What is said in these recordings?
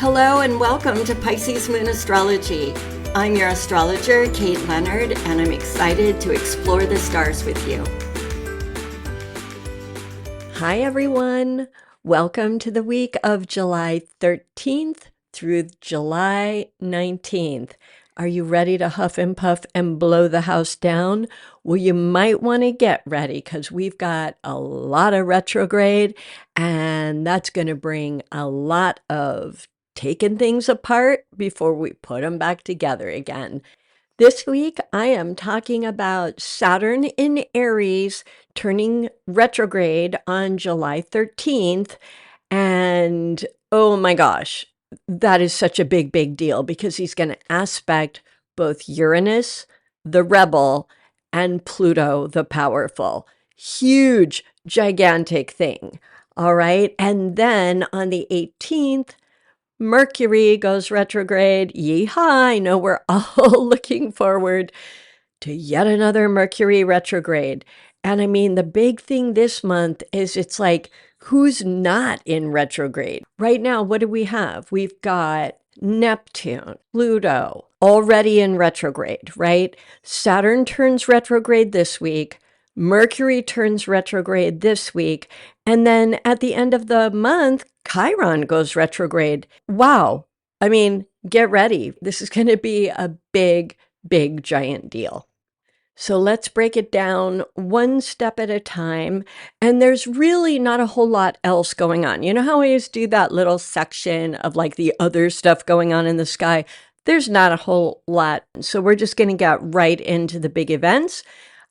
Hello and welcome to Pisces Moon Astrology. I'm your astrologer, Kate Leonard, and I'm excited to explore the stars with you. Hi everyone. Welcome to the week of July 13th through July 19th. Are you ready to huff and puff and blow the house down? Well, you might want to get ready because we've got a lot of retrograde, and that's going to bring a lot of taking things apart before we put them back together again. This week, I am talking about Saturn in Aries turning retrograde on July 13th. And oh my gosh, that is such a big deal because he's going to aspect both Uranus, the rebel, and Pluto, the powerful. Huge, gigantic thing. All right. And then on the 18th, Mercury goes retrograde. Yeehaw! I know we're all looking forward to yet another Mercury retrograde. And I mean, the big thing this month is it's like, who's not in retrograde? Right now, what do we have? We've got Neptune, Pluto, already in retrograde, right? Saturn turns retrograde this week. Mercury turns retrograde this week. And then at the end of the month, Chiron goes retrograde. Wow. I mean, get ready. This is going to be a big, giant deal. So let's break it down one step at a time. And there's really not a whole lot else going on. You know how I always do that little section of like the other stuff going on in the sky? There's not a whole lot. So we're just going to get right into the big events.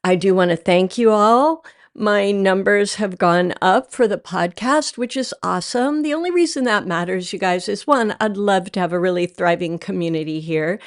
I do want to thank you all. My numbers have gone up for the podcast, which is awesome. The only reason that matters, you guys, is one, I'd love to have a really thriving community here.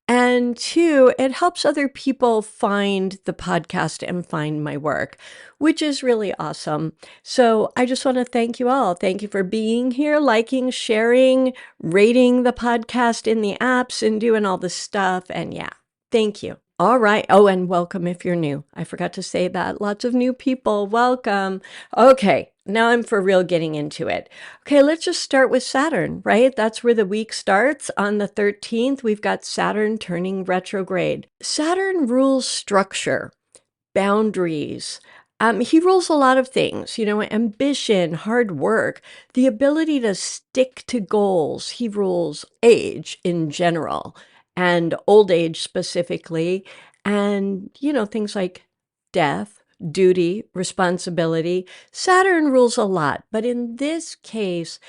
And two, it helps other people find the podcast and find my work, which is really awesome. So I just want to thank you all. Thank you for being here, liking, sharing, rating the podcast in the apps and doing all the stuff. And yeah, thank you. All right. Oh, and welcome if you're new. I forgot to say that. Lots of new people. Welcome. Okay. Now I'm for real getting into it. Okay, let's just start with Saturn, right? That's where the week starts. On the 13th, we've got Saturn turning retrograde. Saturn rules structure, boundaries. He rules a lot of things, ambition, hard work, the ability to stick to goals. He rules age in general and old age specifically, and, things like death, duty, responsibility. Saturn rules a lot, but in this case,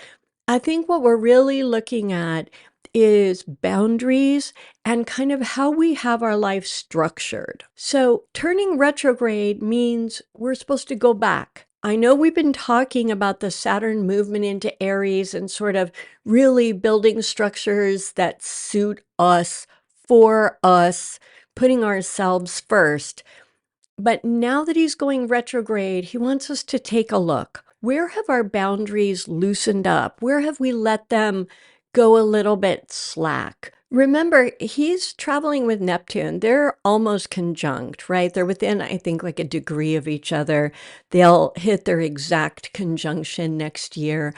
I think what we're really looking at is boundaries and kind of how we have our life structured. So turning retrograde means we're supposed to go back. I know we've been talking about the Saturn movement into Aries and sort of really building structures that suit us, for us, putting ourselves first. But now that he's going retrograde, he wants us to take a look. Where have our boundaries loosened up? Where have we let them go a little bit slack? Remember, he's traveling with Neptune. They're almost conjunct, right? They're within, I think, like a degree of each other. They'll hit their exact conjunction next year.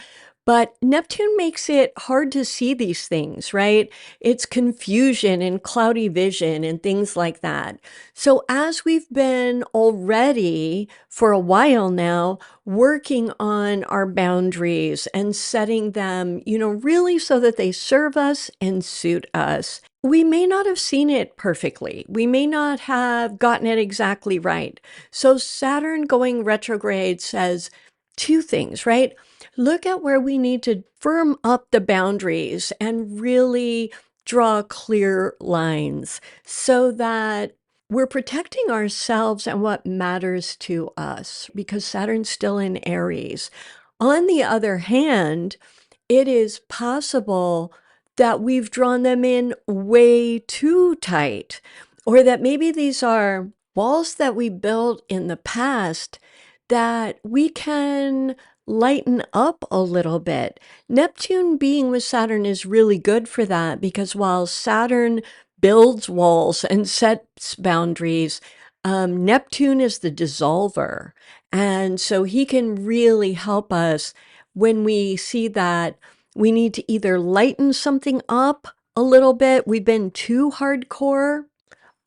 But Neptune makes it hard to see these things, right? It's confusion and cloudy vision and things like that. So as we've been already for a while now working on our boundaries and setting them, really so that they serve us and suit us, we may not have seen it perfectly. We may not have gotten it exactly right. So Saturn going retrograde says two things, right? Look at where we need to firm up the boundaries and really draw clear lines so that we're protecting ourselves and what matters to us, because Saturn's still in Aries. On the other hand, it is possible that we've drawn them in way too tight, or that maybe these are walls that we built in the past that we can lighten up a little bit. Neptune being with Saturn is really good for that, because while Saturn builds walls and sets boundaries, Neptune is the dissolver. And so he can really help us when we see that We need to either lighten something up a little bit. We've been too hardcore,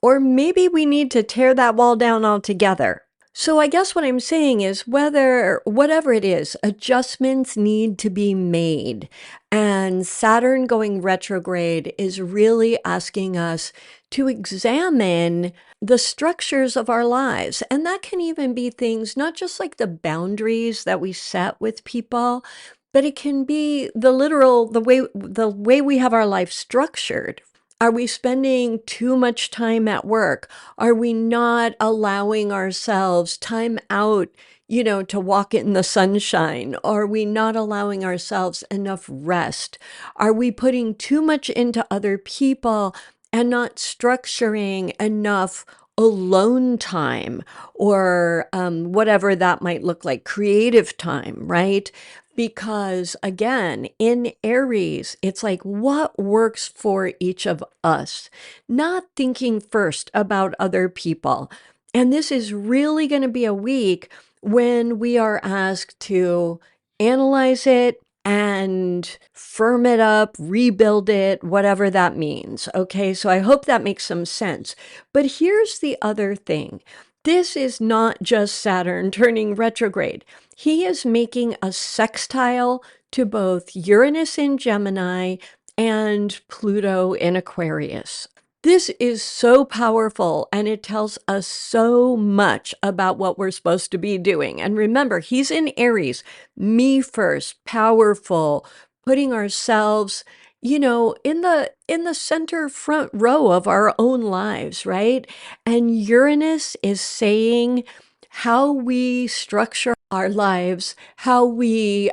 or maybe we need to tear that wall down altogether. So I guess what I'm saying is whatever it is, adjustments need to be made. And Saturn going retrograde is really asking us to examine the structures of our lives. And that can even be things, not just like the boundaries that we set with people, but it can be the way we have our life structured. Are we spending too much time at work? Are we not allowing ourselves time out, to walk in the sunshine? Are we not allowing ourselves enough rest? Are we putting too much into other people and not structuring enough alone time or whatever that might look like, creative time, right? Because again, in Aries, it's like what works for each of us, not thinking first about other people. And this is really going to be a week when we are asked to analyze it and firm it up, rebuild it, whatever that means. Okay, so I hope that makes some sense. But here's the other thing. This is not just Saturn turning retrograde. He is making a sextile to both Uranus in Gemini and Pluto in Aquarius. This is so powerful, and it tells us so much about what we're supposed to be doing. And remember, he's in Aries, me first, powerful, putting ourselves, in the center front row of our own lives, right? And Uranus is saying how we structure our lives, how we,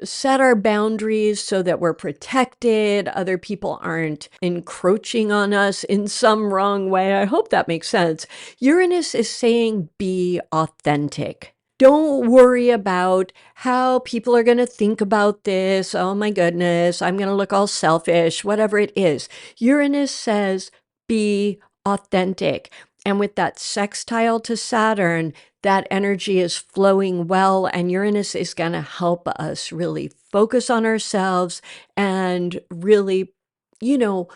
set our boundaries so that we're protected, other people aren't encroaching on us in some wrong way. I hope that makes sense. Uranus is saying be authentic. Don't worry about how people are going to think about this. Oh my goodness, I'm going to look all selfish, whatever it is. Uranus says be authentic. And with that sextile to Saturn, that energy is flowing well, and Uranus is going to help us really focus on ourselves and really,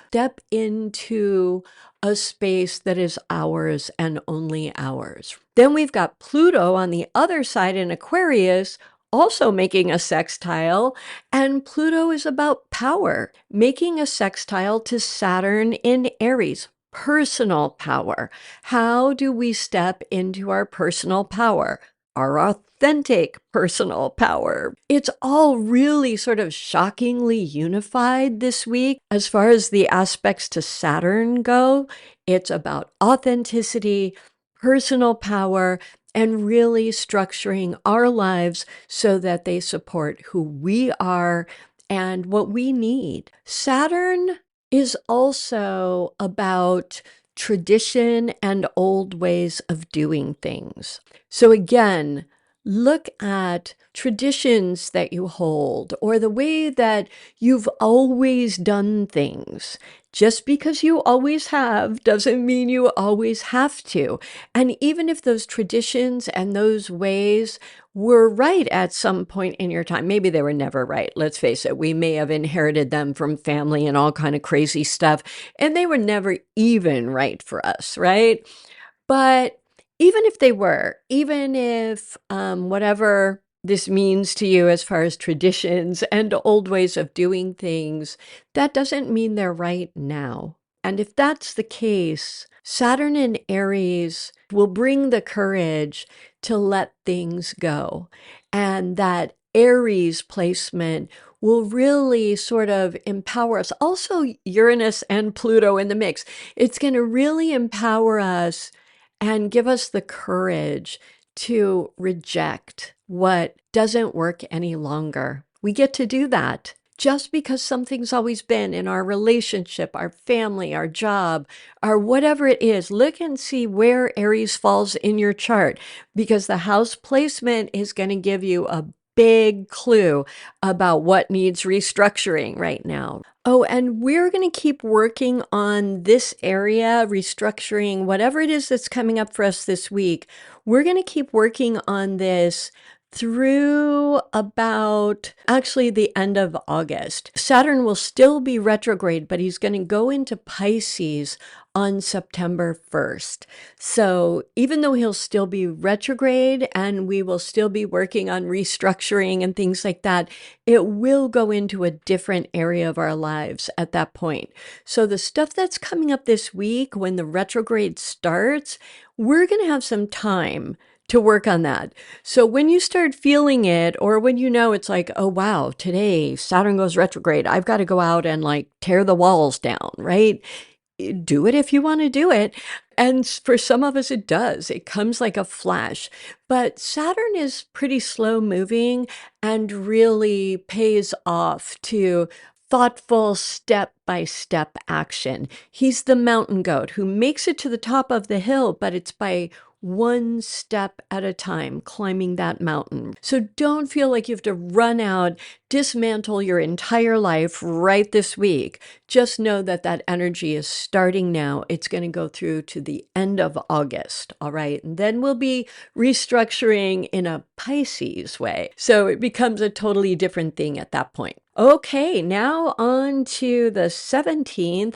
step into a space that is ours and only ours. Then we've got Pluto on the other side in Aquarius, also making a sextile, and Pluto is about power, making a sextile to Saturn in Aries. Personal power. How do we step into our personal power? Our authentic personal power. It's all really sort of shockingly unified this week. As far as the aspects to Saturn go, it's about authenticity, personal power, and really structuring our lives so that they support who we are and what we need. Saturn is also about tradition and old ways of doing things. So again, look at traditions that you hold or the way that you've always done things. Just because you always have doesn't mean you always have to. And even if those traditions and those ways were right at some point in your time, maybe they were never right. Let's face it, we may have inherited them from family and all kind of crazy stuff, and they were never even right for us, right? But even if they were, even if whatever this means to you as far as traditions and old ways of doing things, that doesn't mean they're right now. And if that's the case, Saturn in Aries will bring the courage to let things go. And that Aries placement will really sort of empower us. Also, Uranus and Pluto in the mix. It's going to really empower us and give us the courage to reject what doesn't work any longer. We get to do that. Just because something's always been in our relationship, our family, our job, or whatever it is, look and see where Aries falls in your chart, because the house placement is going to give you a big clue about what needs restructuring right now. Oh, and we're going to keep working on this area, restructuring, whatever it is that's coming up for us this week. We're going to keep working on this through about actually the end of August. Saturn will still be retrograde, but he's going to go into Pisces on September 1st. So even though he'll still be retrograde and we will still be working on restructuring and things like that, it will go into a different area of our lives at that point. So the stuff that's coming up this week when the retrograde starts, we're going to have some time to work on that. So when you start feeling it, or when you know it's like, oh wow, today Saturn goes retrograde, I've got to go out and like tear the walls down, right? Do it if you want to do it. And for some of us, it does. It comes like a flash. But Saturn is pretty slow moving and really pays off to thoughtful step-by-step action. He's the mountain goat who makes it to the top of the hill, but it's by one step at a time climbing that mountain. So don't feel like you have to run out, dismantle your entire life right this week. Just know that that energy is starting now. It's going to go through to the end of August. All right. And then we'll be restructuring in a Pisces way. So it becomes a totally different thing at that point. Okay, now on to the 17th.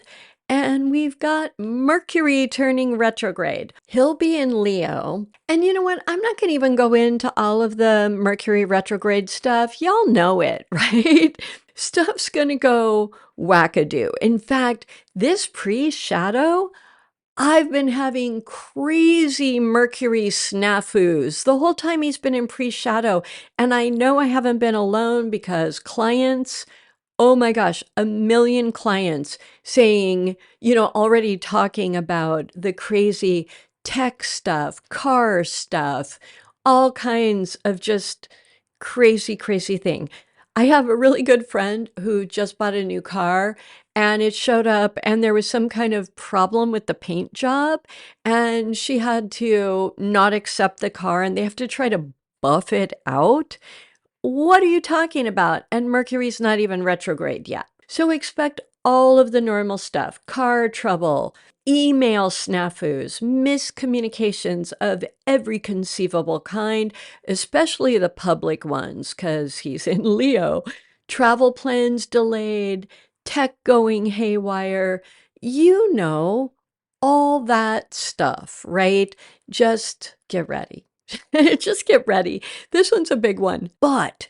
And we've got Mercury turning retrograde. He'll be in Leo. And you know what? I'm not going to even go into all of the Mercury retrograde stuff. Y'all know it, right? Stuff's going to go wackadoo. In fact, this pre-shadow, I've been having crazy Mercury snafus the whole time he's been in pre-shadow. And I know I haven't been alone because clients, oh my gosh, a million clients saying, already talking about the crazy tech stuff, car stuff, all kinds of just crazy, crazy thing. I have a really good friend who just bought a new car and it showed up and there was some kind of problem with the paint job and she had to not accept the car and they have to try to buff it out. What are you talking about? And Mercury's not even retrograde yet. So expect all of the normal stuff, car trouble, email snafus, miscommunications of every conceivable kind, especially the public ones, because he's in Leo, travel plans delayed, tech going haywire, all that stuff, right? Just get ready. Just get ready. This one's a big one. But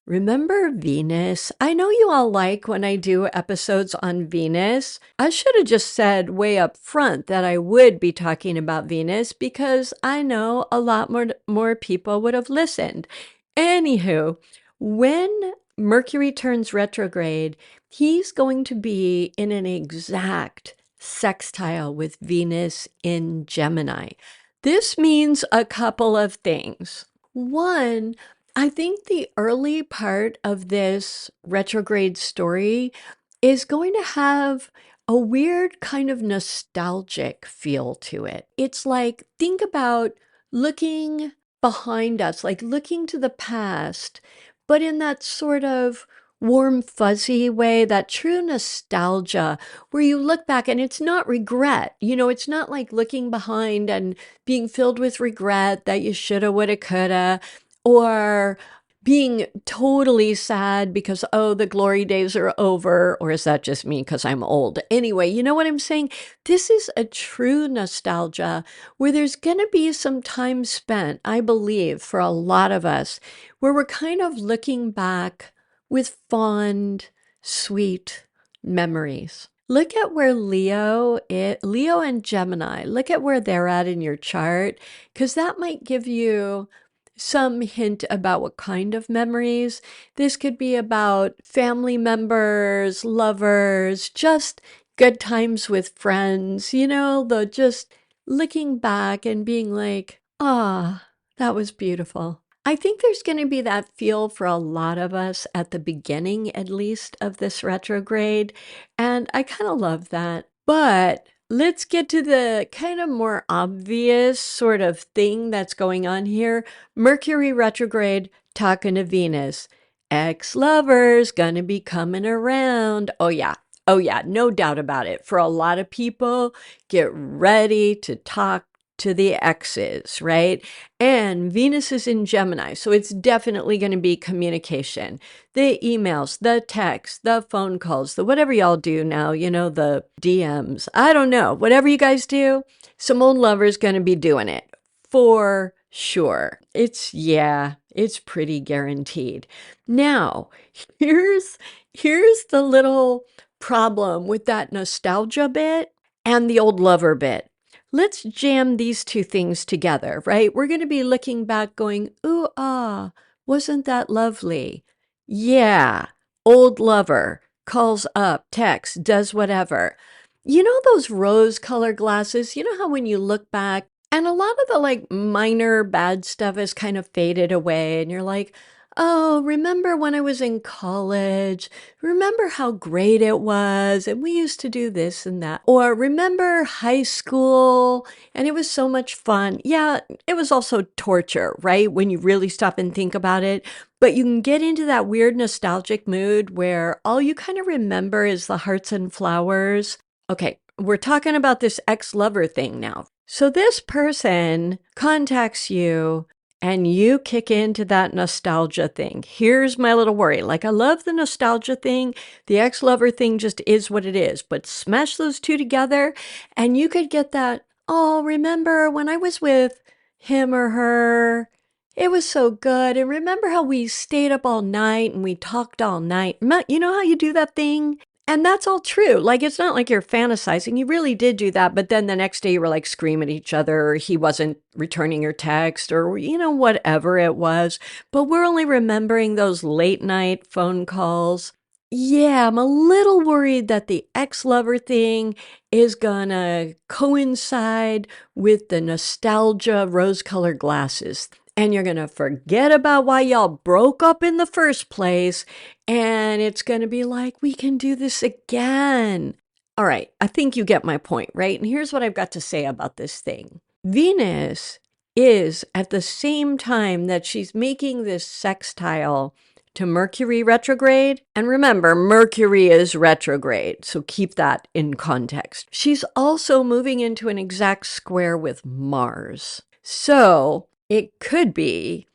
remember Venus? I know you all like when I do episodes on Venus. I should have just said way up front that I would be talking about Venus because I know a lot more people would have listened. Anywho, when Mercury turns retrograde, he's going to be in an exact sextile with Venus in Gemini. This means a couple of things. One, I think the early part of this retrograde story is going to have a weird kind of nostalgic feel to it. It's like, think about looking behind us, like looking to the past, but in that sort of warm, fuzzy way, that true nostalgia where you look back and it's not regret. It's not like looking behind and being filled with regret that you shoulda, woulda, coulda, or being totally sad because, oh, the glory days are over. Or is that just me because I'm old? Anyway, you know what I'm saying? This is a true nostalgia where there's going to be some time spent, I believe, for a lot of us, where we're kind of looking back with fond, sweet memories. Look at where Leo and Gemini, look at where they're at in your chart, because that might give you some hint about what kind of memories. This could be about family members, lovers, just good times with friends, the just looking back and being like, that was beautiful. I think there's going to be that feel for a lot of us at the beginning, at least, of this retrograde. And I kind of love that. But let's get to the kind of more obvious sort of thing that's going on here. Mercury retrograde talking to Venus. Ex-lovers gonna be coming around. Oh yeah, no doubt about it. For a lot of people, get ready to talk to the Exes, right? And Venus is in Gemini, so it's definitely going to be communication. The emails, the texts, the phone calls, the whatever y'all do now, the DMs. I don't know. Whatever you guys do, some old lover's going to be doing it for sure. It's pretty guaranteed. Now, here's the little problem with that nostalgia bit and the old lover bit. Let's jam these two things together, right? We're going to be looking back going, ooh, wasn't that lovely? Yeah, old lover calls up, texts, does whatever. You know those rose-colored glasses? You know how when you look back and a lot of the minor bad stuff has kind of faded away and you're like, oh, remember when I was in college? Remember how great it was? And we used to do this and that. Or remember high school? And it was so much fun. Yeah, it was also torture, right? When you really stop and think about it. But you can get into that weird nostalgic mood where all you kind of remember is the hearts and flowers. Okay, we're talking about this ex-lover thing now. So this person contacts you and you kick into that nostalgia thing. Here's my little worry. I love the nostalgia thing. The ex-lover thing just is what it is. But smash those two together and you could get that, oh, remember when I was with him or her? It was so good. And remember how we stayed up all night and we talked all night? You know how you do that thing? And that's all true. It's not like you're fantasizing. You really did do that. But then the next day you were screaming at each other, or he wasn't returning your text, or, whatever it was. But we're only remembering those late night phone calls. Yeah, I'm a little worried that the ex-lover thing is gonna coincide with the nostalgia rose-colored glasses. And you're going to forget about why y'all broke up in the first place. And it's going to be like, we can do this again. All right, I think you get my point, right? And here's what I've got to say about this thing. Venus is at the same time that she's making this sextile to Mercury retrograde. And remember, Mercury is retrograde, so keep that in context. She's also moving into an exact square with Mars. So it could be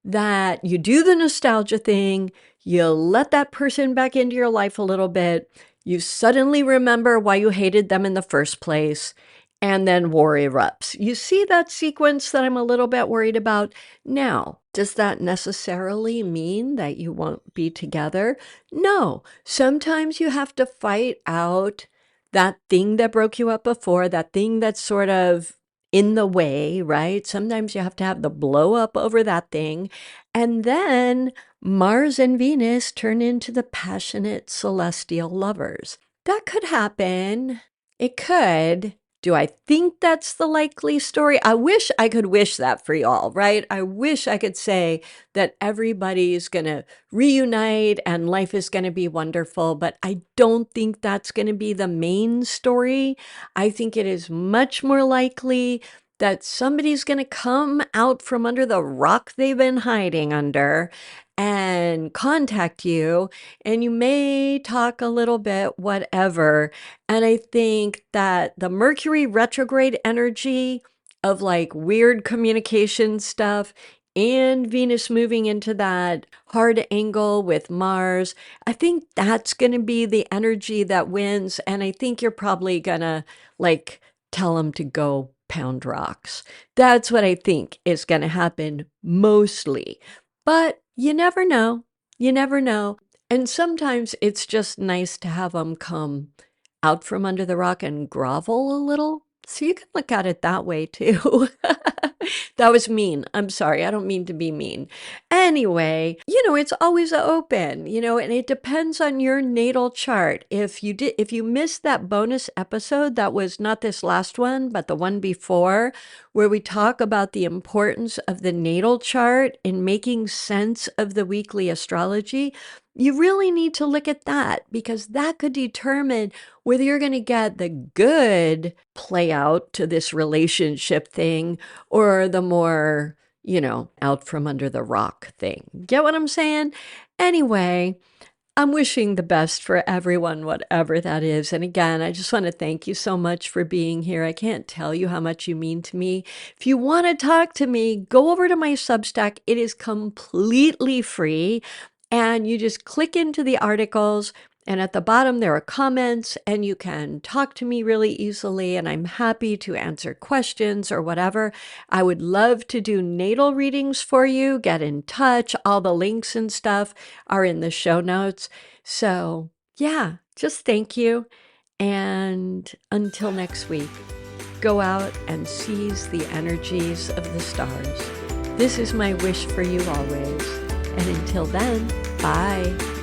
that you do the nostalgia thing, you let that person back into your life a little bit, you suddenly remember why you hated them in the first place, and then war erupts. You see that sequence that I'm a little bit worried about? Now, does that necessarily mean that you won't be together? No. Sometimes you have to fight out that thing that broke you up before, that thing that's sort of in the way, right? Sometimes you have to have the blow up over that thing. And then Mars and Venus turn into the passionate celestial lovers. That could happen. It could. Do I think that's the likely story? I wish I could wish that for y'all, right? I wish I could say that everybody's going to reunite and life is going to be wonderful, but I don't think that's going to be the main story. I think it is much more likely that somebody's going to come out from under the rock they've been hiding under and contact you, and you may talk a little bit, whatever. And I think that the Mercury retrograde energy of weird communication stuff and Venus moving into that hard angle with Mars, I think that's going to be the energy that wins. And I think you're probably going to tell them to go pound rocks. That's what I think is going to happen mostly. But you never know. You never know. And sometimes it's just nice to have them come out from under the rock and grovel a little. So you can look at it that way too. That was mean. I'm sorry. I don't mean to be mean. Anyway, it's always open, and it depends on your natal chart. If you missed that bonus episode, that was not this last one, but the one before, where we talk about the importance of the natal chart in making sense of the weekly astrology, you really need to look at that because that could determine whether you're going to get the good play out to this relationship thing or the more, out from under the rock thing. Get what I'm saying? Anyway, I'm wishing the best for everyone, whatever that is. And again, I just want to thank you so much for being here. I can't tell you how much you mean to me. If you want to talk to me, go over to my Substack. It is completely free. And you just click into the articles. And at the bottom, there are comments, and you can talk to me really easily. And I'm happy to answer questions or whatever. I would love to do natal readings for you. Get in touch. All the links and stuff are in the show notes. So, yeah, just thank you. And until next week, go out and seize the energies of the stars. This is my wish for you always. And until then, bye.